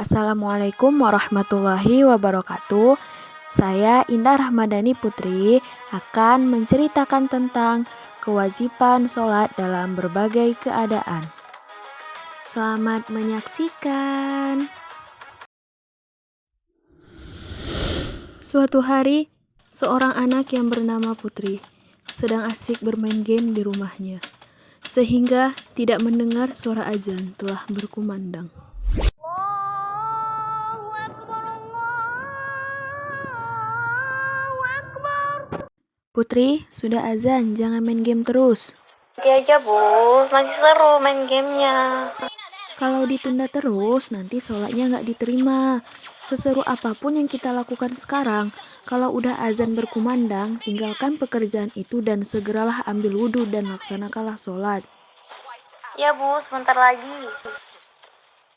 Assalamualaikum warahmatullahi wabarakatuh. Saya Indah Rahmadani Putri akan menceritakan tentang kewajiban sholat dalam berbagai keadaan. Selamat menyaksikan. Suatu hari, seorang anak yang bernama Putri sedang asik bermain game di rumahnya, sehingga tidak mendengar suara azan telah berkumandang. Putri, sudah azan, jangan main game terus. Nanti aja Bu, masih seru main gamenya. Kalau ditunda terus, nanti sholatnya nggak diterima. Seseru apapun yang kita lakukan sekarang, kalau udah azan berkumandang, tinggalkan pekerjaan itu dan segeralah ambil wudhu dan laksanakanlah sholat. Ya Bu, sebentar lagi.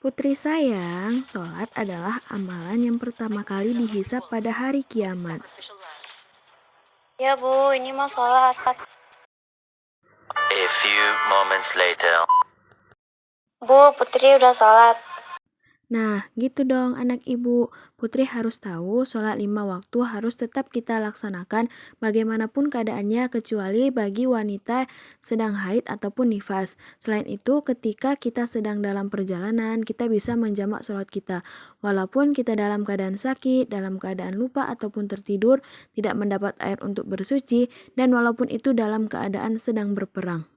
Putri sayang, sholat adalah amalan yang pertama kali dihisab pada hari kiamat. Ya Bu, ini mau sholat. A few moments later. Bu, Putri udah sholat. Nah, gitu dong anak ibu. Putri harus tahu sholat 5 waktu harus tetap kita laksanakan bagaimanapun keadaannya kecuali bagi wanita sedang haid ataupun nifas. Selain itu, ketika kita sedang dalam perjalanan, kita bisa menjamak sholat kita. Walaupun kita dalam keadaan sakit, dalam keadaan lupa ataupun tertidur, tidak mendapat air untuk bersuci, dan walaupun itu dalam keadaan sedang berperang.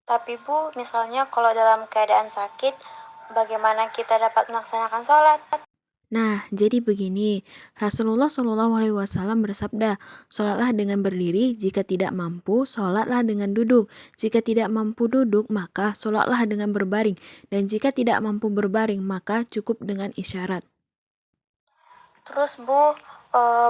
Tapi Bu, misalnya kalau dalam keadaan sakit, bagaimana kita dapat melaksanakan sholat? Nah, jadi begini, Rasulullah SAW bersabda, sholatlah dengan berdiri, jika tidak mampu, sholatlah dengan duduk. Jika tidak mampu duduk, maka sholatlah dengan berbaring. Dan jika tidak mampu berbaring, maka cukup dengan isyarat. Terus Bu,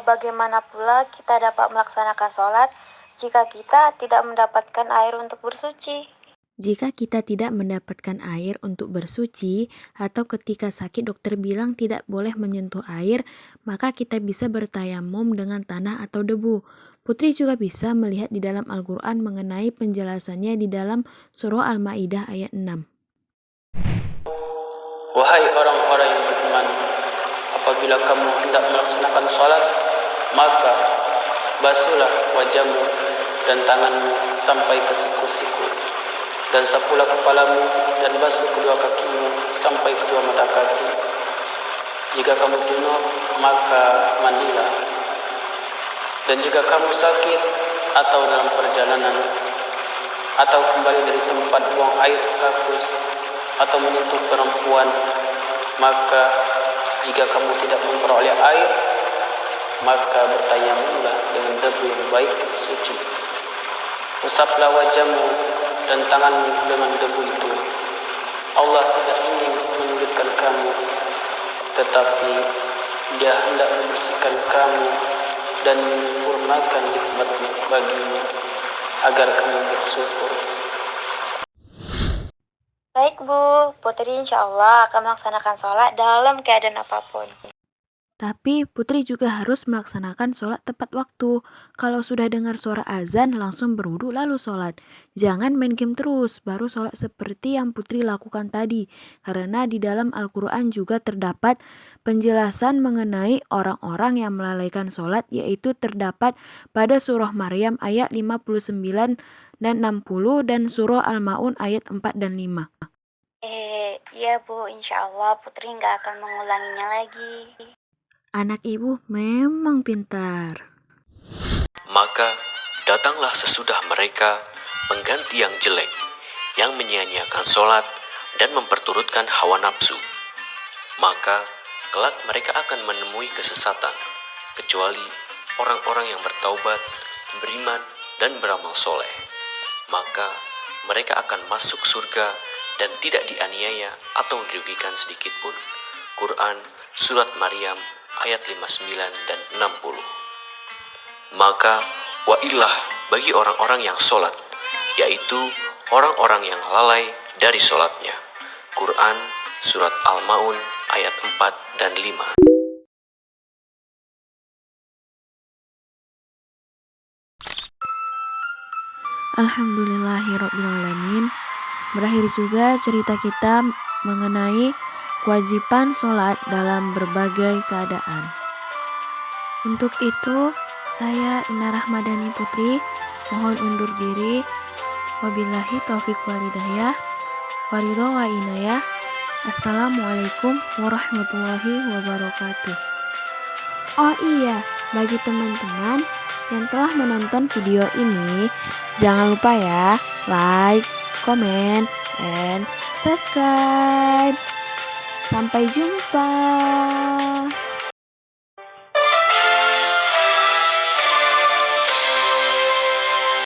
bagaimana pula kita dapat melaksanakan sholat jika kita tidak mendapatkan air untuk bersuci? Jika kita tidak mendapatkan air untuk bersuci atau ketika sakit dokter bilang tidak boleh menyentuh air, maka kita bisa bertayamum dengan tanah atau debu. Putri juga bisa melihat di dalam Al-Quran mengenai penjelasannya di dalam surah Al-Ma'idah ayat 6. Wahai orang-orang yang beriman, apabila kamu hendak melaksanakan sholat, maka basuhlah wajahmu dan tanganmu sampai ke siku-siku, dan sapulah kepalamu dan basuh kedua kakimu sampai kedua mata kaki. Jika kamu junub, maka mandilah. Dan jika kamu sakit atau dalam perjalanan, atau kembali dari tempat buang air kakus, atau menyentuh perempuan, maka jika kamu tidak memperoleh air, maka bertayamumlah dengan debu yang baik suci. Usaplah wajahmu dan tanganmu dengan debu itu. Allah tidak ingin menyulitkan kamu, tetapi Dia hendak membersihkan kamu dan menyempurnakan nikmat-Nya bagimu agar kamu bersyukur. Baik Bu, Putri insya Allah akan melaksanakan sholat dalam keadaan apapun. Tapi Putri juga harus melaksanakan sholat tepat waktu. Kalau sudah dengar suara azan, langsung berwudu lalu sholat. Jangan main game terus, baru sholat seperti yang Putri lakukan tadi. Karena di dalam Al-Quran juga terdapat penjelasan mengenai orang-orang yang melalaikan sholat, yaitu terdapat pada surah Maryam ayat 59 dan 60 dan surah Al-Ma'un ayat 4 dan 5. Iya Bu, insya Allah Putri nggak akan mengulanginya lagi. Anak ibu memang pintar. Maka datanglah sesudah mereka pengganti yang jelek, yang menyia-nyiakan sholat dan memperturutkan hawa nafsu. Maka kelak mereka akan menemui kesesatan, kecuali orang-orang yang bertaubat, beriman, dan beramal soleh. Maka mereka akan masuk surga dan tidak dianiaya atau dirugikan sedikit pun. Quran Surat Maryam ayat 59 dan 60. Maka wailah bagi orang-orang yang sholat, yaitu orang-orang yang lalai dari sholatnya. Quran Surat Al-Ma'un ayat 4 dan 5. Alhamdulillahirrabbilalamin. Berakhir juga cerita kita mengenai kewajiban sholat dalam berbagai keadaan. Untuk itu, saya Ina Rahmadani Putri mohon undur diri. Wabillahi taufik walhidayah. Waridho wa inayah. Assalamualaikum warahmatullahi wabarakatuh. Oh iya, bagi teman-teman yang telah menonton video ini, jangan lupa ya, like, comment, and subscribe. Sampai jumpa.